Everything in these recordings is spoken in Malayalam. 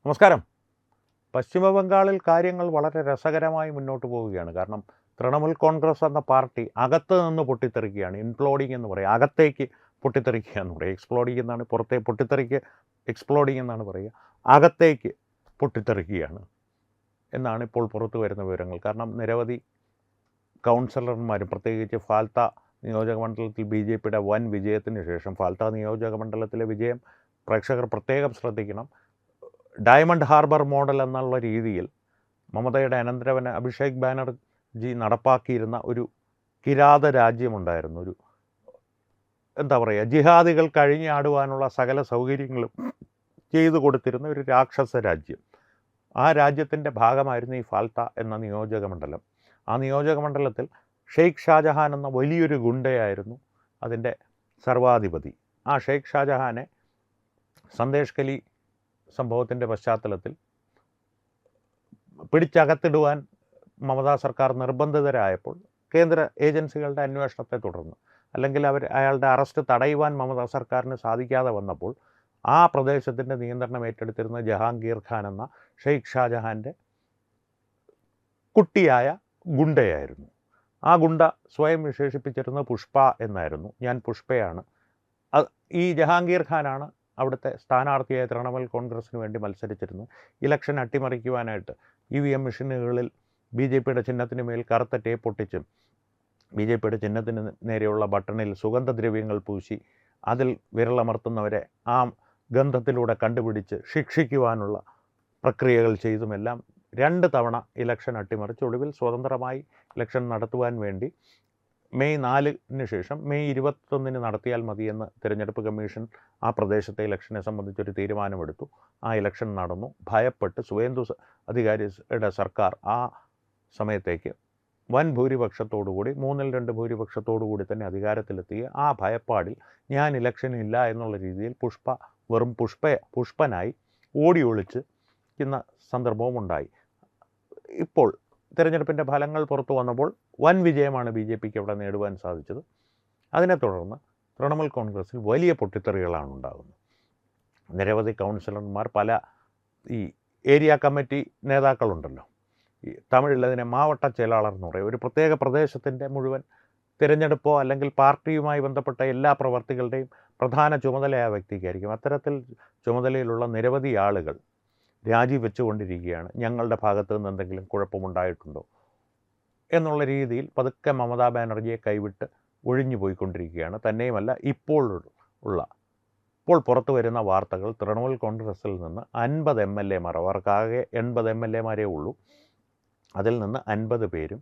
നമസ്കാരം. പശ്ചിമ ബംഗാളിൽ കാര്യങ്ങൾ വളരെ രസകരമായി മുന്നോട്ട് പോവുകയാണ്. കാരണം തൃണമൂൽ കോൺഗ്രസ് എന്ന പാർട്ടി അകത്ത് നിന്ന് പൊട്ടിത്തെറിക്കുകയാണ്. ഇൻപ്ലോഡിങ് എന്ന് പറയും. അകത്തേക്ക് പൊട്ടിത്തെറിക്കുക എന്ന് പറയും. എക്സ്പ്ലോഡിങ് എന്നാണ് പുറത്തെ പൊട്ടിത്തെറിക്ക് എക്സ്പ്ലോഡിങ് എന്നാണ് പറയുക. അകത്തേക്ക് പൊട്ടിത്തെറിക്കുകയാണ് എന്നാണ് ഇപ്പോൾ പുറത്തു വരുന്ന വിവരങ്ങൾ. കാരണം നിരവധി കൗൺസിലർമാരും പ്രത്യേകിച്ച് ഫാൽത്ത നിയോജക മണ്ഡലത്തിൽ BJPയുടെ വൻ വിജയത്തിന് ശേഷം ഫാൽത്ത നിയോജക മണ്ഡലത്തിലെ വിജയം പ്രേക്ഷകർ പ്രത്യേകം ശ്രദ്ധിക്കണം. ഡയമണ്ട് ഹാർബർ മോഡൽ എന്നുള്ള രീതിയിൽ മമതയുടെ അനന്തരവൻ അഭിഷേക് ബാനർജി നടപ്പാക്കിയിരുന്ന ഒരു കിരാത രാജ്യമുണ്ടായിരുന്നു. ഒരു എന്താ പറയുക, ജിഹാദികൾ കഴിഞ്ഞാടുവാനുള്ള സകല സൗകര്യങ്ങളും ചെയ്തു കൊടുത്തിരുന്ന ഒരു രാക്ഷസ രാജ്യം. ആ രാജ്യത്തിൻ്റെ ഭാഗമായിരുന്നു ഈ ഫാൽത്ത എന്ന നിയോജക മണ്ഡലം. ആ നിയോജക മണ്ഡലത്തിൽ ഷെയ്ഖ് ഷാജഹാൻ എന്ന വലിയൊരു ഗുണ്ടയായിരുന്നു അതിൻ്റെ സർവാധിപതി. ആ ഷെയ്ഖ് ഷാജഹാനെ സന്ദേശ് കലി സംഭവത്തിൻ്റെ പശ്ചാത്തലത്തിൽ പിടിച്ചകത്തിടുവാൻ മമതാ സർക്കാർ നിർബന്ധിതരായപ്പോൾ കേന്ദ്ര ഏജൻസികളുടെ അന്വേഷണത്തെ തുടർന്ന്, അല്ലെങ്കിൽ അയാളുടെ അറസ്റ്റ് തടയുവാൻ മമതാ സർക്കാരിന് സാധിക്കാതെ വന്നപ്പോൾ ആ പ്രദേശത്തിൻ്റെ നിയന്ത്രണം ഏറ്റെടുത്തിരുന്ന ജഹാംഗീർ ഖാൻ എന്ന ഷെയ്ഖ് ഷാജഹാൻ്റെ കുട്ടിയായ ഗുണ്ടയായിരുന്നു. ആ ഗുണ്ട സ്വയം വിശേഷിപ്പിച്ചിരുന്നത് പുഷ്പ എന്നായിരുന്നു. ഞാൻ പുഷ്പയാണ്. ഈ ജഹാംഗീർ ഖാനാണ് അവിടുത്തെ സ്ഥാനാർത്ഥിയായ തൃണമൂൽ കോൺഗ്രസിന് വേണ്ടി മത്സരിച്ചിരുന്നത്. ഇലക്ഷൻ അട്ടിമറിക്കുവാനായിട്ട് EVM മെഷീനുകളിൽ BJPയുടെ ചിഹ്നത്തിന് മേൽ കറുത്ത ടേപ്പ് ഒട്ടിച്ചും BJPയുടെ ചിഹ്നത്തിന് നേരെയുള്ള ബട്ടണിൽ സുഗന്ധദ്രവ്യങ്ങൾ പൂശി അതിൽ വിരലമർത്തുന്നവരെ ആ ഗന്ധത്തിലൂടെ കണ്ടുപിടിച്ച് ശിക്ഷിക്കുവാനുള്ള പ്രക്രിയകൾ ചെയ്തുമെല്ലാം 2 തവണ ഇലക്ഷൻ അട്ടിമറിച്ച് ഒടുവിൽ സ്വതന്ത്രമായി ഇലക്ഷൻ നടത്തുവാൻ വേണ്ടി മെയ് 4-ന് ശേഷം മെയ് 21-ന് നടത്തിയാൽ മതിയെന്ന് തിരഞ്ഞെടുപ്പ് കമ്മീഷൻ ആ പ്രദേശത്തെ ഇലക്ഷനെ സംബന്ധിച്ചൊരു തീരുമാനമെടുത്തു. ആ ഇലക്ഷൻ നടന്നു. ഭയപ്പെട്ട് സുവേന്ദു അധികാരിയുടെ സർക്കാർ ആ സമയത്തേക്ക് വൻ ഭൂരിപക്ഷത്തോടുകൂടി 3-2 ഭൂരിപക്ഷത്തോടുകൂടി തന്നെ അധികാരത്തിലെത്തിയ ആ ഭയപ്പാടിൽ ഞാൻ ഇലക്ഷനില്ല എന്നുള്ള രീതിയിൽ പുഷ്പ വെറും പുഷ്പനായി ഓടി ഒളിച്ചിരിക്കുന്ന സന്ദർഭവും ഉണ്ടായി. ഇപ്പോൾ തിരഞ്ഞെടുപ്പിൻ്റെ ഫലങ്ങൾ പുറത്തു വന്നപ്പോൾ വൻ വിജയമാണ് BJPക്ക് അവിടെ നേടുവാൻ സാധിച്ചത്. അതിനെ തുടർന്ന് തൃണമൂൽ കോൺഗ്രസിൽ വലിയ പൊട്ടിത്തെറികളാണ് ഉണ്ടാകുന്നത്. നിരവധി കൗൺസിലർമാർ, പല ഈ ഏരിയ കമ്മിറ്റി നേതാക്കളുണ്ടല്ലോ, ഈ തമിഴിൽ അതിനെ മാവട്ട ചേലാളർ എന്ന് പറയും. ഒരു പ്രത്യേക പ്രദേശത്തിൻ്റെ മുഴുവൻ തിരഞ്ഞെടുപ്പോ അല്ലെങ്കിൽ പാർട്ടിയുമായി ബന്ധപ്പെട്ട എല്ലാ പ്രവർത്തികളുടെയും പ്രധാന ചുമതലയായ വ്യക്തിക്കായിരിക്കും. അത്തരത്തിൽ ചുമതലയിലുള്ള നിരവധി ആളുകൾ രാജിവെച്ചുകൊണ്ടിരിക്കുകയാണ്. ഞങ്ങളുടെ ഭാഗത്തു നിന്ന് എന്തെങ്കിലും കുഴപ്പമുണ്ടായിട്ടുണ്ടോ എന്നുള്ള രീതിയിൽ പതുക്കെ മമതാ ബാനർജിയെ കൈവിട്ട് ഒഴിഞ്ഞു പോയിക്കൊണ്ടിരിക്കുകയാണ്. തന്നെയുമല്ല, ഇപ്പോൾ പുറത്തു വരുന്ന വാർത്തകൾ തൃണമൂൽ കോൺഗ്രസിൽ നിന്ന് 50 MLA-മാർ, അവർക്കാകെ 80 MLA-മാരേ ഉള്ളൂ, അതിൽ നിന്ന് 50 പേരും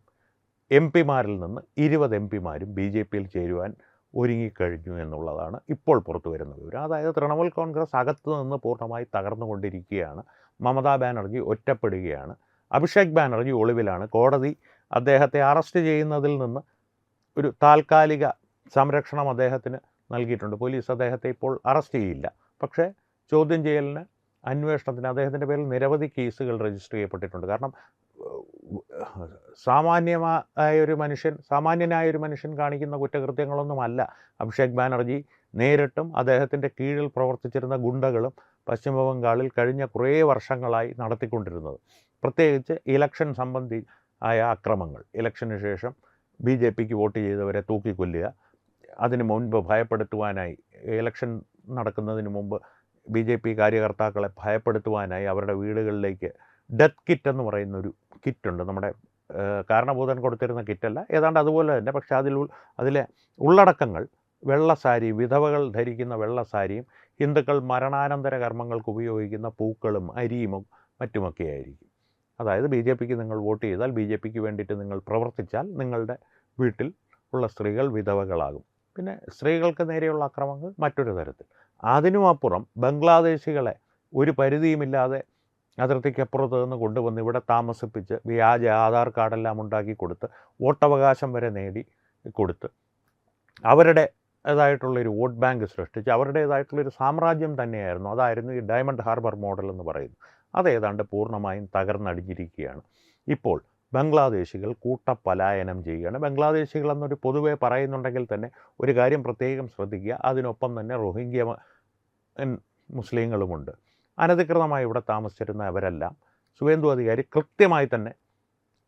MP-മാരിൽ നിന്ന് 20 MP-മാരും BJPയിൽ ചേരുവാൻ ഒരുങ്ങിക്കഴിഞ്ഞു എന്നുള്ളതാണ് ഇപ്പോൾ പുറത്തു വരുന്ന വിവരം. അതായത് തൃണമൂൽ കോൺഗ്രസ് അകത്തു നിന്ന് പൂർണ്ണമായി തകർന്നുകൊണ്ടിരിക്കുകയാണ്. മമതാ ബാനർജി ഒറ്റപ്പെടുകയാണ്. അഭിഷേക് ബാനർജി ഒളിവിലാണ്. കോടതി അദ്ദേഹത്തെ അറസ്റ്റ് ചെയ്യുന്നതിൽ നിന്ന് ഒരു താൽക്കാലിക സംരക്ഷണം അദ്ദേഹത്തിന് നൽകിയിട്ടുണ്ട്. പോലീസ് അദ്ദേഹത്തെ ഇപ്പോൾ അറസ്റ്റ് ചെയ്യില്ല. പക്ഷേ ചോദ്യം ചെയ്യലിന്, അന്വേഷണത്തിന് അദ്ദേഹത്തിൻ്റെ പേരിൽ നിരവധി കേസുകൾ രജിസ്റ്റർ ചെയ്യപ്പെട്ടിട്ടുണ്ട്. കാരണം സാമാന്യനായ ഒരു മനുഷ്യൻ കാണിക്കുന്ന കുറ്റകൃത്യങ്ങളൊന്നുമല്ല അഭിഷേക് ബാനർജി നേരിട്ടും അദ്ദേഹത്തിൻ്റെ കീഴിൽ പ്രവർത്തിച്ചിരുന്ന ഗുണ്ടകളും പശ്ചിമ ബംഗാളിൽ കഴിഞ്ഞ കുറേ വർഷങ്ങളായി നടത്തിക്കൊണ്ടിരുന്നത്. പ്രത്യേകിച്ച് ഇലക്ഷൻ സംബന്ധിയായ അക്രമങ്ങൾ, ഇലക്ഷന് ശേഷം BJPക്ക് വോട്ട് ചെയ്തവരെ തൂക്കിക്കൊല്ലുക, അതിനു മുൻപ് ഭയപ്പെടുത്തുവാനായി, ഇലക്ഷൻ നടക്കുന്നതിന് മുമ്പ് BJP കാര്യകർത്താക്കളെ ഭയപ്പെടുത്തുവാനായി അവരുടെ വീടുകളിലേക്ക് ഡെത്ത് കിറ്റ് എന്ന് പറയുന്നൊരു കിറ്റുണ്ട്. നമ്മുടെ കാരണഭൂതൻ കൊടുത്തിരുന്ന കിറ്റല്ല, ഏതാണ്ട് അതുപോലെ തന്നെ. പക്ഷേ അതിലെ ഉള്ളടക്കങ്ങൾ വെള്ളസാരി, വിധവകൾ ധരിക്കുന്ന വെള്ളസാരിയും ഹിന്ദുക്കൾ മരണാനന്തര കർമ്മങ്ങൾക്ക് ഉപയോഗിക്കുന്ന പൂക്കളും അരിയും മറ്റുമൊക്കെ ആയിരിക്കും. അതായത് BJPക്ക് നിങ്ങൾ വോട്ട് ചെയ്താൽ, BJPക്ക് വേണ്ടിയിട്ട് നിങ്ങൾ പ്രവർത്തിച്ചാൽ നിങ്ങളുടെ വീട്ടിൽ ഉള്ള സ്ത്രീകൾ വിധവകളാകും. പിന്നെ സ്ത്രീകൾക്ക് നേരെയുള്ള അക്രമങ്ങൾ മറ്റൊരു തരത്തിൽ. അതിനുമപ്പുറം ബംഗ്ലാദേശികളെ ഒരു പരിധിയുമില്ലാതെ അതിർത്തിക്കപ്പുറത്ത് നിന്ന് കൊണ്ടുവന്ന് ഇവിടെ താമസിപ്പിച്ച് വ്യാജ ആധാർ കാർഡെല്ലാം ഉണ്ടാക്കി കൊടുത്ത് വോട്ടവകാശം വരെ നേടി കൊടുത്ത് അവരുടേതായിട്ടുള്ളൊരു വോട്ട് ബാങ്ക് സൃഷ്ടിച്ച് അവരുടേതായിട്ടുള്ളൊരു സാമ്രാജ്യം തന്നെയായിരുന്നു. അതായിരുന്നു ഈ ഡയമണ്ട് ഹാർബർ മോഡൽ എന്ന് പറയുന്നത്. അതേതാണ്ട് പൂർണ്ണമായും തകർന്നടിഞ്ഞിരിക്കുകയാണ്. ഇപ്പോൾ ബംഗ്ലാദേശികൾ കൂട്ടപലായനം ചെയ്യുകയാണ്. ബംഗ്ലാദേശികൾ എന്നൊരു പൊതുവെ പറയുന്നുണ്ടെങ്കിൽ തന്നെ ഒരു കാര്യം പ്രത്യേകം ശ്രദ്ധിക്കുക, അതിനൊപ്പം തന്നെ റോഹിംഗ്യ മുസ്ലിങ്ങളുമുണ്ട്. അനധികൃതമായി ഇവിടെ താമസിച്ചിരുന്ന അവരെല്ലാം സുവേന്ദു അധികാരി കൃത്യമായി തന്നെ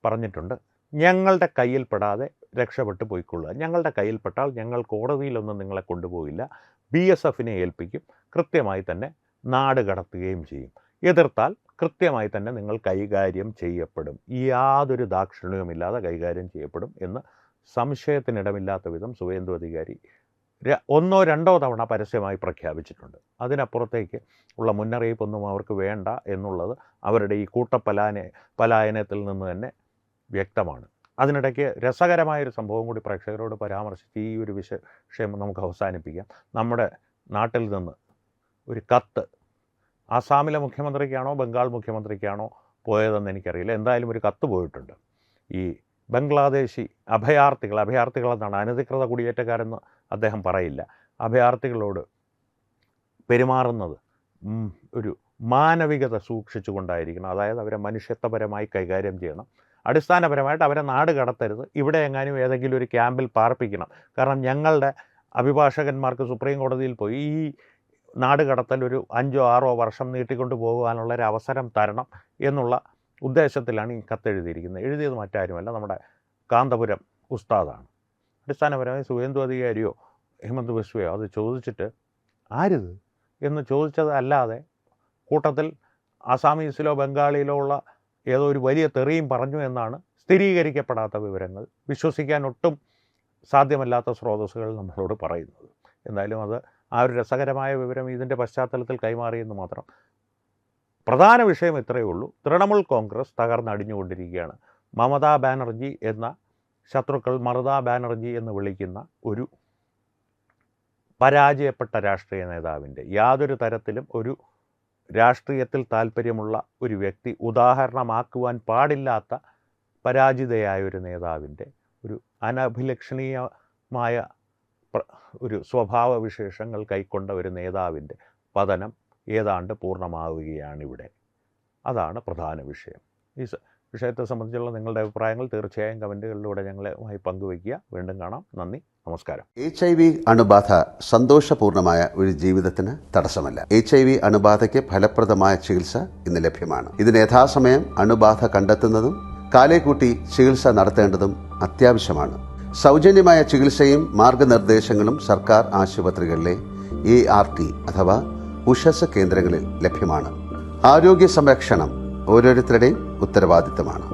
പറഞ്ഞിട്ടുണ്ട്, ഞങ്ങളുടെ കയ്യിൽപ്പെടാതെ രക്ഷപ്പെട്ടു പോയിക്കൊള്ളുക. ഞങ്ങളുടെ കയ്യിൽപ്പെട്ടാൽ ഞങ്ങൾ കോടതിയിലൊന്നും നിങ്ങളെ കൊണ്ടുപോയില്ല, BSFനെ ഏൽപ്പിക്കും, കൃത്യമായി തന്നെ നാട് കടത്തുകയും ചെയ്യും. എതിർത്താൽ കൃത്യമായി തന്നെ നിങ്ങൾ കൈകാര്യം ചെയ്യപ്പെടും, യാതൊരു ദാക്ഷിണ്യവുമില്ലാതെ കൈകാര്യം ചെയ്യപ്പെടും എന്ന് സംശയത്തിനിടമില്ലാത്ത വിധം സുവേന്ദു അധികാരി 1 2 തവണ പരസ്യമായി പ്രഖ്യാപിച്ചിട്ടുണ്ട്. അതിനപ്പുറത്തേക്ക് ഉള്ള മുന്നറിയിപ്പൊന്നും അവർക്ക് വേണ്ട എന്നുള്ളത് അവരുടെ ഈ പലായനത്തിൽ നിന്ന് തന്നെ വ്യക്തമാണ്. അതിനിടയ്ക്ക് രസകരമായൊരു സംഭവം കൂടി പ്രേക്ഷകരോട് പരാമർശിച്ച് ഈ ഒരു വിഷയം നമുക്ക് അവസാനിപ്പിക്കാം. നമ്മുടെ നാട്ടിൽ നിന്ന് ഒരു കത്ത് ആസാമിലെ മുഖ്യമന്ത്രിക്കാണോ ബംഗാൾ മുഖ്യമന്ത്രിക്കാണോ പോയതെന്ന് എനിക്കറിയില്ല. എന്തായാലും ഒരു കത്ത് പോയിട്ടുണ്ട്. ഈ ബംഗ്ലാദേശി അഭയാർത്ഥികളെന്നാണ്, അനധികൃത കുടിയേറ്റക്കാരെന്ന് അദ്ദേഹം പറയില്ല, അഭയാർത്ഥികളോട് പെരുമാറുന്നത് ഒരു മാനവികത സൂക്ഷിച്ചുകൊണ്ടായിരിക്കണം. അതായത് അവരെ മനുഷ്യത്വപരമായി കൈകാര്യം ചെയ്യണം. അടിസ്ഥാനപരമായിട്ട് അവരെ നാട് കടത്തരുത്, ഇവിടെ എങ്ങാനും ഏതെങ്കിലും ഒരു ക്യാമ്പിൽ പാർപ്പിക്കണം. കാരണം ഞങ്ങളുടെ അഭിഭാഷകന്മാർക്ക് സുപ്രീം കോടതിയിൽ പോയി ഈ നാട് കടത്തൽ ഒരു 5 6 വർഷം നീട്ടിക്കൊണ്ട് പോകുവാനുള്ളൊരു അവസരം തരണം എന്നുള്ള ഉദ്ദേശത്തിലാണ് ഈ കത്തെഴുതിയിരിക്കുന്നത്. എഴുതിയത് മറ്റാരുമല്ല, നമ്മുടെ കാന്തപുരം ഉസ്താദാണ്. അടിസ്ഥാനപരമായി സുവേന്ദു അധികാരിയോ ഹിമന്ത് ബിശ്വയോ അത് ചോദിച്ചിട്ട് ആരിത് എന്ന് ചോദിച്ചത് അല്ലാതെ കൂട്ടത്തിൽ ആസാമീസിലോ ബംഗാളിയിലോ ഉള്ള ഏതോ ഒരു വലിയ തെറിയും പറഞ്ഞു എന്നാണ് സ്ഥിരീകരിക്കപ്പെടാത്ത വിവരങ്ങൾ, വിശ്വസിക്കാൻ ഒട്ടും സാധ്യമല്ലാത്ത സ്രോതസ്സുകൾ നമ്മളോട് പറയുന്നത്. എന്തായാലും അത് ആ ഒരു രസകരമായ വിവരം ഇതിൻ്റെ പശ്ചാത്തലത്തിൽ കൈമാറിയെന്ന് മാത്രം. പ്രധാന വിഷയം ഇത്രയേ ഉള്ളൂ, തൃണമൂൽ കോൺഗ്രസ് തകർന്നടിഞ്ഞുകൊണ്ടിരിക്കുകയാണ്. മമതാ ബാനർജി എന്ന ശത്രുക്കൾ മമതാ ബാനർജി എന്ന് വിളിക്കുന്ന ഒരു പരാജയപ്പെട്ട രാഷ്ട്രീയ നേതാവിൻ്റെ, യാതൊരു തരത്തിലും ഒരു രാഷ്ട്രീയത്തിൽ താല്പര്യമുള്ള ഒരു വ്യക്തി ഉദാഹരണമാക്കുവാൻ പാടില്ലാത്ത പരാജിതയായ ഒരു നേതാവിൻ്റെ ഒരു അനഭിലഷണീയമായ ഒരു സ്വഭാവ വിശേഷങ്ങൾ കൈക്കൊണ്ട ഒരു നേതാവിൻ്റെ പതനം ഏതാണ്ട് പൂർണ്ണമാവുകയാണിവിടെ. അതാണ് പ്രധാന വിഷയം. ഈ വിഷയത്തെ സംബന്ധിച്ചുള്ള നിങ്ങളുടെ അഭിപ്രായങ്ങൾ തീർച്ചയായും കമൻറ്റുകളിലൂടെ ഞങ്ങളുമായി പങ്കുവയ്ക്കുക. വീണ്ടും കാണാം. നന്ദി, നമസ്കാരം. HIV അണുബാധ സന്തോഷപൂർണമായ ഒരു ജീവിതത്തിന് തടസ്സമല്ല. HIV അണുബാധയ്ക്ക് ഫലപ്രദമായ ചികിത്സ ഇന്ന് ലഭ്യമാണ്. ഇതിന് യഥാസമയം അണുബാധ കണ്ടെത്തുന്നതും കാലേക്കൂട്ടി ചികിത്സ നടത്തേണ്ടതും അത്യാവശ്യമാണ്. സൗജന്യമായ ചികിത്സയും മാർഗനിർദ്ദേശങ്ങളും സർക്കാർ ആശുപത്രികളിലെ ART അഥവാ ഉഷസ് കേന്ദ്രങ്ങളിൽ ലഭ്യമാണ്. ആരോഗ്യ സംരക്ഷണം ഓരോരുത്തരുടെയും ഉത്തരവാദിത്തമാണ്.